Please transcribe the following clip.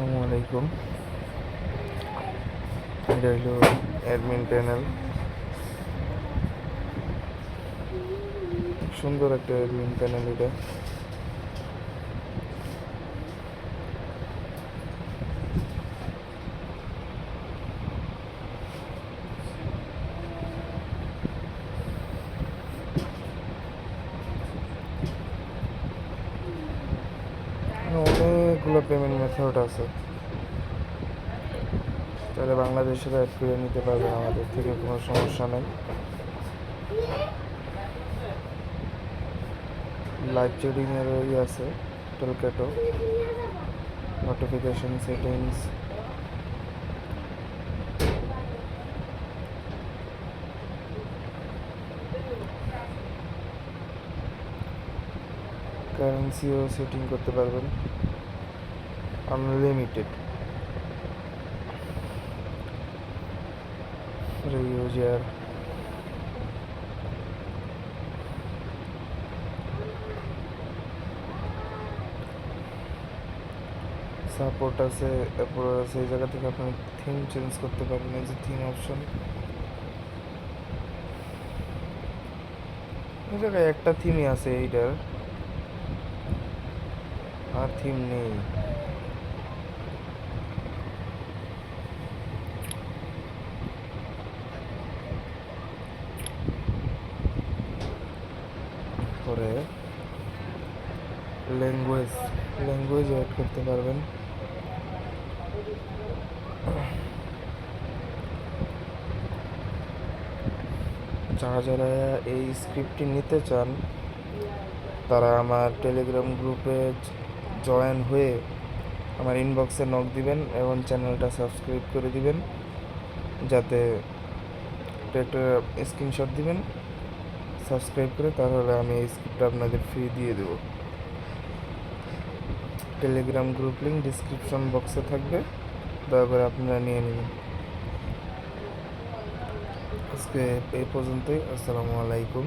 আসসালামু আলাইকুম। এটা হলো অ্যাডমিন প্যানেল। সুন্দর একটা অ্যাডমিন প্যানেল এটা। অনেকগুলো পেমেন্ট মেথড আছে, তাহলে বাংলাদেশের অ্যাড করে নিতে পারবেন, আমাদের থেকে কোনো সমস্যা নেই। লাইভ ট্রেডিংয়েরও আছে, টোলক্যাটো, নোটিফিকেশন সেটিংস, কারেন্সিও সেটিং করতে পারবেন আনলিমিটেড। ইউজার সাপোর্ট আছে, এরপর আছে এই জায়গা থেকে আপনি থিম চেঞ্জ করতে পারবেন। এই যে থিম অপশন, এই জায়গায় একটা থিমই আছে এইটার, আর থিম নেই। পরে ল্যাঙ্গুয়েজ অ্যাড করতে পারবেন। যারা যারা এই স্ক্রিপ্টটি নিতে চান তারা আমার টেলিগ্রাম গ্রুপে জয়েন হয়ে আমার ইনবক্সে নক দিবেন এবং চ্যানেলটা সাবস্ক্রাইব করে দিবেন, যাতে একটা স্ক্রিনশট দিবেন সাবস্ক্রাইব করে, তাহলে আমি এই স্ক্রিপ্টটা আপনাদের ফ্রি দিয়ে দেবো। টেলিগ্রাম গ্রুপ লিঙ্ক ডিসক্রিপশন বক্সে থাকবে, দয়া করে আপনারা নিয়ে নেবেন। আজকে এই পর্যন্তই। আসসালামু আলাইকুম।